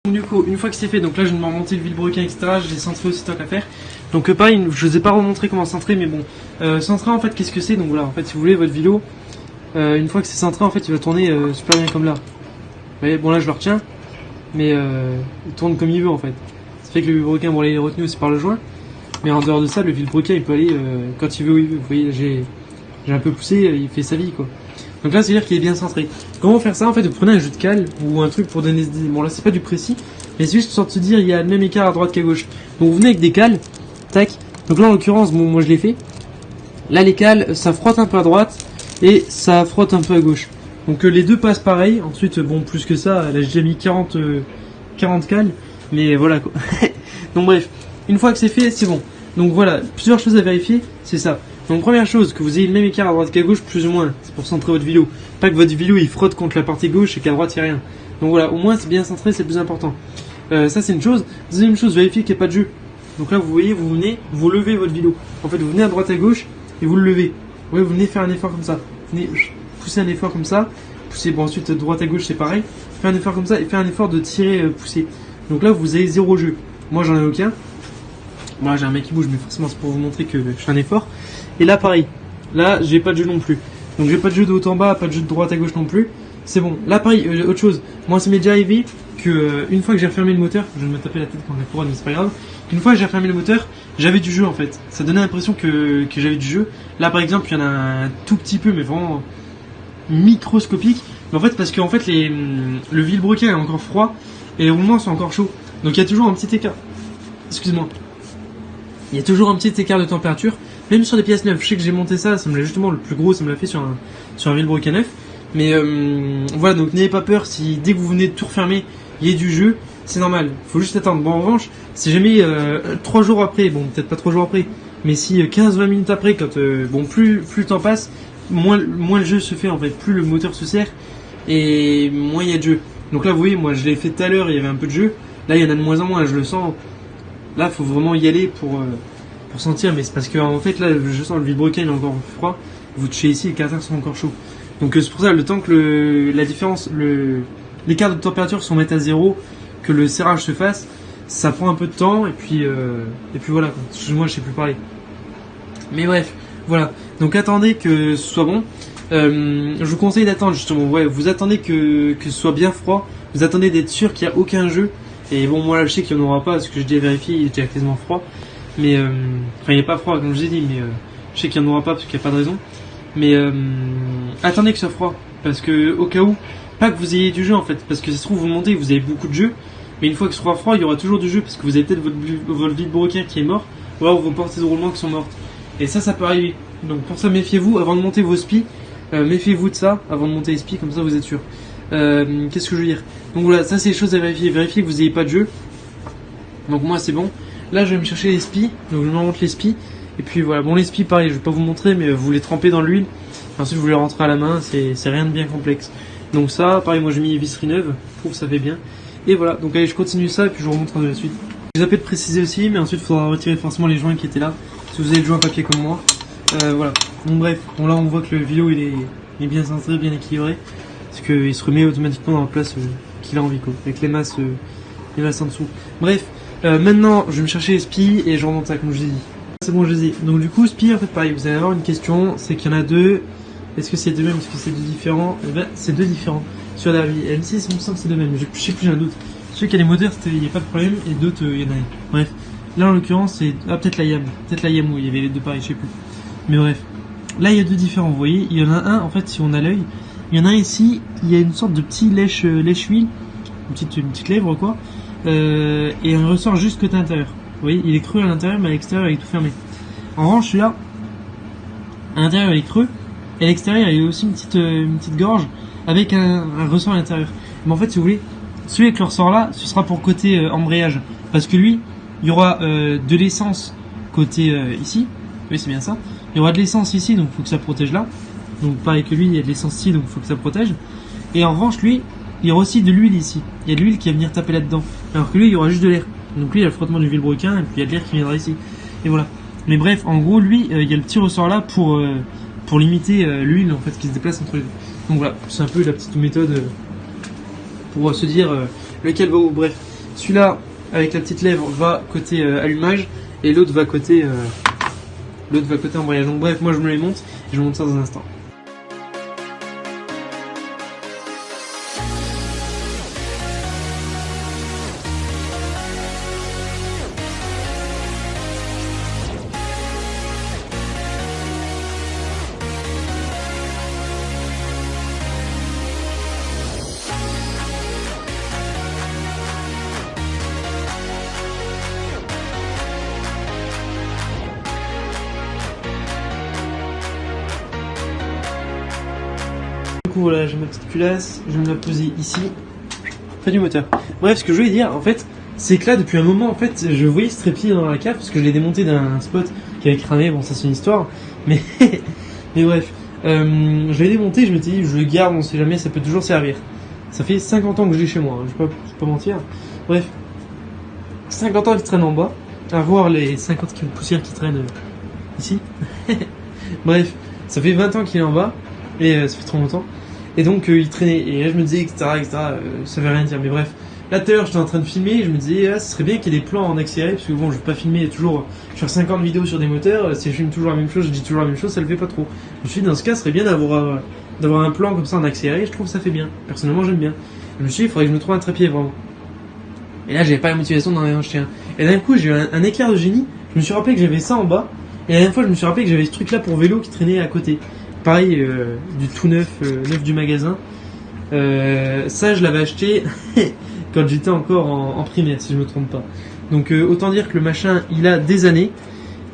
Donc du coup, une fois que c'est fait, donc là je vais me remonter le vilebrequin, etc. Je l'ai centré aussi tant qu'à faire. Donc pareil, je vous ai pas remontré comment centrer, mais bon. Centrer en fait, qu'est-ce que c'est? Donc voilà, en fait, si vous voulez, votre vélo, une fois que c'est centré, en fait, il va tourner super bien comme là. Vous voyez, bon là je le retiens, mais il tourne comme il veut en fait. Ça fait que le vilebrequin, bon là il est retenu aussi par le joint. Mais en dehors de ça, le vilebrequin il peut aller quand il veut où il veut. Vous voyez, j'ai un peu poussé, il fait sa vie quoi. Donc là, c'est à dire qu'il est bien centré. Comment faire ça? En fait, vous prenez un jeu de cale ou un truc pour donner des idées. Bon, là, c'est pas du précis, mais c'est juste une sorte de se dire il y a le même écart à droite qu'à gauche. Donc, vous venez avec des cales, tac. Donc là, en l'occurrence, bon, moi je l'ai fait. Là, les cales, ça frotte un peu à droite et ça frotte un peu à gauche. Donc, les deux passent pareil. Ensuite, bon, plus que ça, là, j'ai déjà mis 40 cales, mais voilà quoi. Donc, bref, une fois que c'est fait, c'est bon. Donc, voilà, plusieurs choses à vérifier, c'est ça. Donc première chose, que vous ayez le même écart à droite qu'à gauche, plus ou moins, c'est pour centrer votre vélo. Pas que votre vélo il frotte contre la partie gauche et qu'à droite il n'y a rien. Donc voilà, au moins c'est bien centré, c'est le plus important. Ça c'est une chose. Deuxième chose, vérifiez qu'il n'y a pas de jeu. Donc là vous voyez, vous venez, vous levez votre vélo. En fait vous venez à droite à gauche et vous le levez. Vous venez faire un effort comme ça. Vous venez pousser un effort comme ça. Pousser, bon ensuite droite à gauche c'est pareil. Faire un effort comme ça et faire un effort de tirer, pousser. Donc là vous avez 0 jeu. Moi j'en ai aucun. Moi j'ai un mec qui bouge mais forcément c'est pour vous montrer que je fais un effort. Et là pareil, là j'ai pas de jeu non plus. Donc j'ai pas de jeu de haut en bas, pas de jeu de droite à gauche non plus. C'est bon. Là pareil, autre chose. Moi ça m'est déjà arrivé que une fois que j'ai refermé le moteur, je vais me taper la tête quand j'ai couronne mais c'est pas grave. Une fois que j'ai refermé le moteur, j'avais du jeu en fait. Ça donnait l'impression que j'avais du jeu. Là par exemple, il y en a un tout petit peu mais vraiment microscopique. Mais en fait parce qu'en fait le vilebrequin est encore froid et les roulements sont encore chauds. Donc il y a toujours un petit écart. Excuse-moi. Il y a toujours un petit écart de température. Même sur des pièces neuves, je sais que j'ai monté ça, ça me l'a justement le plus gros, ça me l'a fait sur un vilebrequin neuf. Mais voilà, donc n'ayez pas peur si dès que vous venez de tout refermer, il y a du jeu, c'est normal. Faut juste attendre. Bon en revanche, si jamais 3 jours après, bon peut-être pas 3 jours après, mais si 15-20 minutes après, quand bon plus le temps passe, moins le jeu se fait en fait, plus le moteur se serre et moins il y a de jeu. Donc là vous voyez, moi je l'ai fait tout à l'heure, il y avait un peu de jeu. Là il y en a de moins en moins, je le sens. Là faut vraiment y aller pour sentir, mais c'est parce que en fait là je sens le vilebrequin il est encore froid, vous touchez ici, les carters sont encore chauds. Donc c'est pour ça le temps que la différence, l'écart de température se mette à 0, que le serrage se fasse, ça prend un peu de temps et puis voilà quoi. Excuse-moi, je sais plus parler. Mais bref, voilà. Donc attendez que ce soit bon. Je vous conseille d'attendre justement. Ouais, vous attendez que ce soit bien froid. Vous attendez d'être sûr qu'il n'y a aucun jeu. Et bon, moi là je sais qu'il n'y en aura pas parce que j'ai déjà vérifié, il est déjà quasiment froid. Mais enfin il n'est pas froid comme je l'ai dit, mais je sais qu'il n'y en aura pas parce qu'il n'y a pas de raison. Mais attendez que ce soit froid, parce que au cas où, pas que vous ayez du jeu en fait, parce que ça se trouve vous montez, vous avez beaucoup de jeux, mais une fois que ce sera froid, il y aura toujours du jeu, parce que vous avez peut-être votre vilebrequin qui est mort, ou alors vos portées de roulement qui sont mortes. Et ça peut arriver. Donc pour ça, méfiez-vous avant de monter vos spies, méfiez-vous de ça avant de monter les spies, comme ça vous êtes sûr. Qu'est-ce que je veux dire? Donc voilà, ça c'est les choses à vérifier. Vérifiez que vous n'ayez pas de jeu. Donc moi c'est bon. Là je vais me chercher les spies, donc je me remonte les spies. Et puis voilà, bon les spies pareil, je vais pas vous montrer, mais vous les trempez dans l'huile. Ensuite vous les rentrez à la main, c'est rien de bien complexe. Donc ça, pareil, moi j'ai mis les visseries neuves, je trouve que ça fait bien. Et voilà, donc allez je continue ça et puis je vous remontre de la suite. J'ai zappé de préciser aussi, mais ensuite il faudra retirer forcément les joints qui étaient là. Si vous avez le joint papier comme moi. Voilà, donc bref, bon là on voit que le vélo il est bien centré, bien équilibré. Parce qu'il se remet automatiquement dans la place qu'il a envie quoi, avec les masses en dessous. Bref, maintenant je vais me chercher les spies et je remonte ça comme je vous ai dit. C'est bon, je les ai. Donc du coup, spies, en fait pareil, vous allez avoir une question, c'est qu'il y en a deux. Est-ce que c'est deux mêmes, est-ce que c'est deux différents? Eh ben, c'est deux différents. Sur la vie M6, il me semble que c'est deux mêmes, je sais plus, j'ai un doute. Je sais qu'il y a les moteurs, il n'y a pas de problème, et d'autres, il y en a un. Bref, là en l'occurrence, c'est... Ah, peut-être la YAM où il y avait les deux pareils, je sais plus. Mais bref, là il y a deux différents, vous voyez, il y en a un, en fait, si on a l'œil, il y en a un ici, il y a une sorte de petit lèche-huile, une petite lèvre quoi, et un ressort juste côté intérieur. Vous voyez, il est creux à l'intérieur, mais à l'extérieur, il est tout fermé. En revanche, celui-là, à l'intérieur, il est creux, et à l'extérieur, il y a aussi une petite gorge avec un ressort à l'intérieur. Mais en fait, si vous voulez, celui avec le ressort-là, ce sera pour côté embrayage. Parce que lui, il y aura de l'essence côté ici. Oui, c'est bien ça. Il y aura de l'essence ici, donc il faut que ça protège là. Donc pareil que lui, il y a de l'essence ici, donc il faut que ça protège. Et en revanche, lui, il y aura aussi de l'huile ici. Il y a de l'huile qui va venir taper là-dedans. Alors que lui, il y aura juste de l'air. Donc lui il y a le frottement du vilebrequin et puis il y a de l'air qui viendra ici. Et voilà. Mais bref, en gros lui il y a le petit ressort là pour limiter l'huile en fait qui se déplace entre les deux. Donc voilà, c'est un peu la petite méthode pour se dire lequel va où. Bref. celui-là avec la petite lèvre va côté allumage et l'autre va côté embrayage. Donc bref, moi je me les monte et je vous montre ça dans un instant. Du coup voilà, j'ai ma petite culasse, je vais me la poser ici, près du moteur. Bref, ce que je voulais dire en fait, c'est que là depuis un moment en fait, je voyais ce trépied dans la cave parce que je l'ai démonté d'un spot qui avait cramé, bon ça c'est une histoire, mais mais bref, je l'ai démonté, je m'étais dit je le garde, on sait jamais, ça peut toujours servir. Ça fait 50 ans que je l'ai chez moi, hein, je vais pas mentir. Bref, 50 ans qu'il traîne en bas, à voir les 50 kg de poussière qui traînent ici. Bref, ça fait 20 ans qu'il est en bas, et ça fait trop longtemps. Et donc il traînait, et là je me disais, etc., ça veut rien dire, mais bref. Là tout à l'heure j'étais en train de filmer, et je me disais, ah, ce serait bien qu'il y ait des plans en accéléré, parce que bon, je vais pas filmer toujours, faire 50 vidéos sur des moteurs, si je filme toujours la même chose, je dis toujours la même chose, ça le fait pas trop. Je me suis dit, dans ce cas, ce serait bien d'avoir un plan comme ça en accéléré, je trouve que ça fait bien. Personnellement, j'aime bien. Je me suis dit, il faudrait que je me trouve un trépied, vraiment. Et là, j'avais pas la motivation d'en acheter un. Et d'un coup, j'ai eu un éclair de génie, je me suis rappelé que j'avais ça en bas, et la dernière fois, je me suis rappelé que j'avais ce truc-là pour vélo qui traînait à côté. Pareil, du tout neuf, neuf du magasin. Ça, je l'avais acheté quand j'étais encore en primaire, si je me trompe pas. Donc, autant dire que le machin, il a des années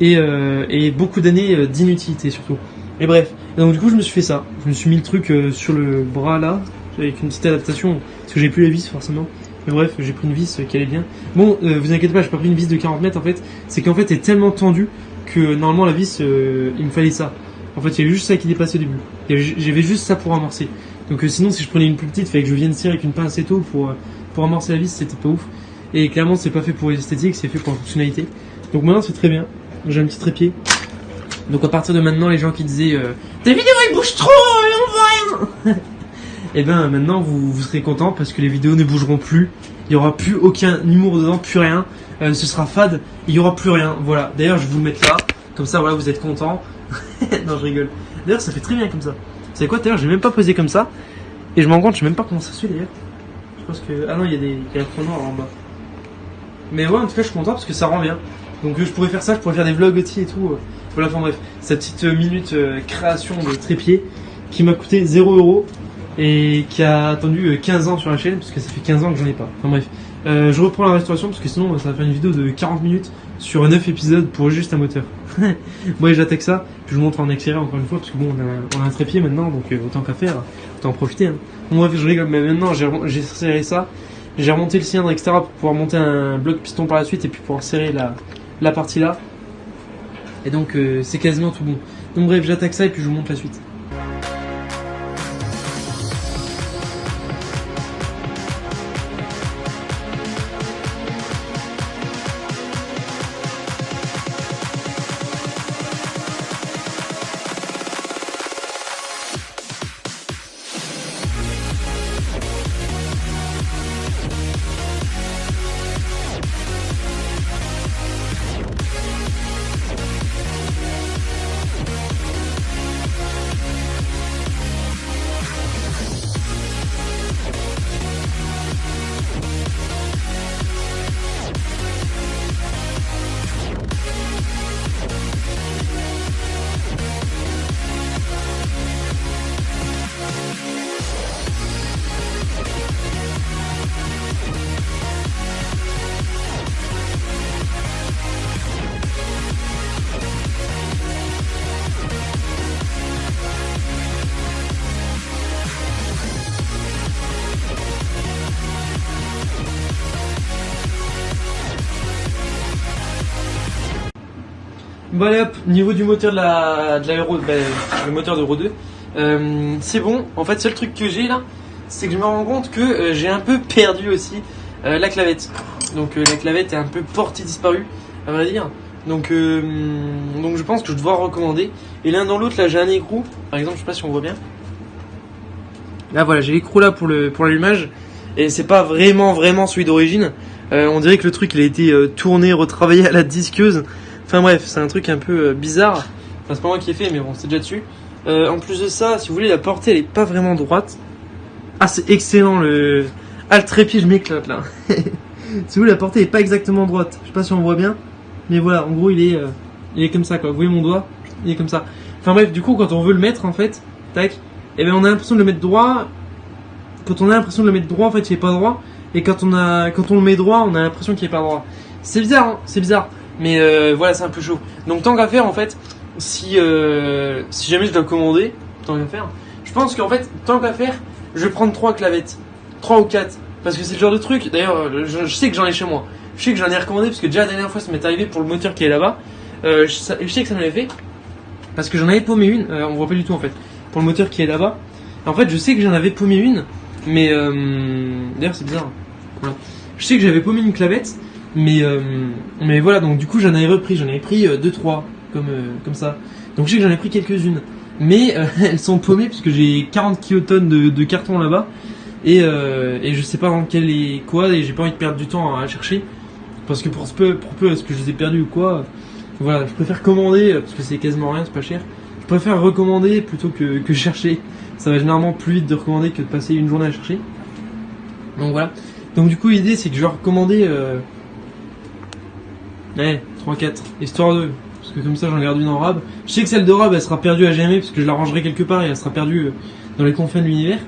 et beaucoup d'années d'inutilité surtout. Et bref, et donc du coup, je me suis fait ça. Je me suis mis le truc sur le bras là, avec une petite adaptation, parce que j'ai plus la vis forcément. Mais bref, j'ai pris une vis qui allait bien. Bon, vous inquiétez pas, j'ai pas pris une vis de 40 mètres en fait. C'est qu'en fait, elle est tellement tendue que normalement la vis, il me fallait ça. En fait, il y avait juste ça qui dépassait au début. J'avais juste ça pour amorcer. Donc sinon, si je prenais une plus petite, il fallait que je vienne tirer avec une pince assez tôt pour amorcer la vis, c'était pas ouf. Et clairement, c'est pas fait pour l'esthétique, c'est fait pour la fonctionnalité. Donc maintenant, c'est très bien. J'ai un petit trépied. Donc à partir de maintenant, les gens qui disaient tes vidéos elles bougent trop, on voit rien. Et ben maintenant, vous serez contents parce que les vidéos ne bougeront plus. Il y aura plus aucun humour dedans, plus rien. Ce sera fade. Il y aura plus rien. Voilà. D'ailleurs, je vais vous le mettre là. Comme ça, voilà, vous êtes contents. Non, je rigole. D'ailleurs, ça fait très bien comme ça. Vous savez quoi, d'ailleurs, j'ai même pas posé comme ça. Et je me rends compte, je sais même pas comment ça se fait d'ailleurs. Je pense que. Ah non, il y a un trou noir en bas. Mais ouais, en tout cas, je suis content parce que ça rend bien. Donc, je pourrais faire ça, je pourrais faire des vlogs aussi et tout. Voilà, enfin bref. Cette petite minute création de trépied qui m'a coûté 0€ et qui a attendu 15 ans sur la chaîne parce que ça fait 15 ans que j'en ai pas. Enfin bref. Je reprends la restauration parce que sinon, ça va faire une vidéo de 40 minutes sur 9 épisodes pour juste un moteur. Moi, j'attaque ça, puis je vous montre en accéléré encore une fois, parce que bon, on a un trépied maintenant, donc autant qu'à faire, autant en profiter. Hein. Bon, bref, je rigole, mais maintenant, j'ai serré ça, j'ai remonté le cylindre, etc., pour pouvoir monter un bloc piston par la suite, et puis pouvoir serrer la partie là. Et donc, c'est quasiment tout bon. Donc bref, j'attaque ça, et puis je vous montre la suite. Bon allez hop, niveau du moteur de l'aéro, le moteur d'Euro 2, c'est bon. En fait, seul truc que j'ai là, c'est que je me rends compte que j'ai un peu perdu aussi la clavette. Donc la clavette est un peu portée disparue, à vrai dire. Donc je pense que je dois recommander. Et l'un dans l'autre, là j'ai un écrou, par exemple, je sais pas si on voit bien. Là voilà, j'ai l'écrou là pour l'allumage. Et c'est pas vraiment celui d'origine. On dirait que le truc il a été tourné, retravaillé à la disqueuse. Enfin bref, c'est un truc un peu bizarre. Enfin, c'est pas moi qui ai fait, mais bon, c'est déjà dessus. En plus de ça, si vous voulez, la portée elle est pas vraiment droite. Ah, c'est excellent le. Ah, le trépied, je m'éclate là. Si vous voulez, la portée est pas exactement droite. Je sais pas si on voit bien, mais voilà, en gros, il est comme ça quoi. Vous voyez mon doigt, il est comme ça. Enfin bref, du coup, quand on veut le mettre en fait, tac, et ben on a l'impression de le mettre droit. Quand on a l'impression de le mettre droit, en fait, il est pas droit. Et quand on le met droit, on a l'impression qu'il est pas droit. C'est bizarre, hein, c'est bizarre. Mais voilà, c'est un peu chaud. Donc tant qu'à faire, en fait, si jamais je dois commander, tant qu'à faire, je pense qu'en fait, tant qu'à faire, je vais prendre 3 clavettes, 3 ou 4, parce que c'est le genre de truc. D'ailleurs, je sais que j'en ai chez moi. Je sais que j'en ai recommandé parce que déjà la dernière fois, ça m'est arrivé pour le moteur qui est là-bas. Je sais que ça m'avait fait parce que j'en avais paumé une. On voit pas du tout en fait. Pour le moteur qui est là-bas. En fait, je sais que j'en avais paumé une, mais d'ailleurs c'est bizarre. Voilà. Je sais que j'avais paumé une clavette, mais voilà. Donc du coup, j'en avais repris 2-3 comme ça. Donc je sais que j'en ai pris quelques-unes, mais elles sont paumées parce que j'ai 40 kilotonnes de carton là-bas et je sais pas dans quel est quoi et j'ai pas envie de perdre du temps à chercher parce que pour peu est-ce que je les ai perdus ou quoi. Voilà, je préfère commander parce que c'est quasiment rien, c'est pas cher. Je préfère recommander plutôt que chercher. Ça va généralement plus vite de recommander que de passer une journée à chercher. Donc voilà. Donc du coup l'idée c'est que je vais recommander 3-4, histoire de... Parce que comme ça j'en garde une en rab. Je sais que celle de rab elle sera perdue à jamais parce que je la rangerai quelque part et elle sera perdue dans les confins de l'univers.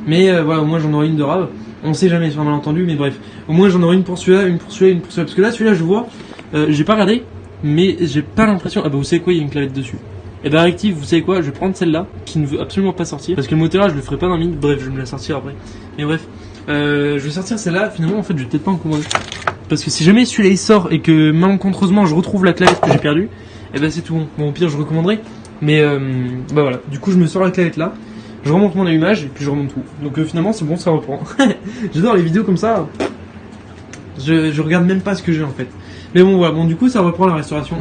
Mais voilà, au moins j'en aurai une de rab. On sait jamais sur un malentendu, mais bref. Au moins j'en aurai une pour celui-là, une pour celui-là, une pour celui-là. Parce que là celui-là je vois, j'ai pas regardé, mais j'ai pas l'impression... Ah bah vous savez quoi, il y a une clavette dessus. Et bah Active, vous savez quoi, je vais prendre celle-là, qui ne veut absolument pas sortir. Parce que le moteur là je le ferai pas dans la minute, bref je vais me la sortir après. Mais bref, je vais sortir celle-là, finalement en fait je vais peut-être pas en commander. Parce que si jamais celui-là il sort et que malencontreusement je retrouve la clavette que j'ai perdue, et ben c'est tout bon. Bon au pire je recommanderai. Mais bah voilà, du coup je me sors la clavette là, je remonte mon allumage et puis je remonte tout. Donc finalement c'est bon, ça reprend. J'adore les vidéos comme ça. Je regarde même pas ce que j'ai en fait. Mais bon voilà, bon du coup ça reprend la restauration.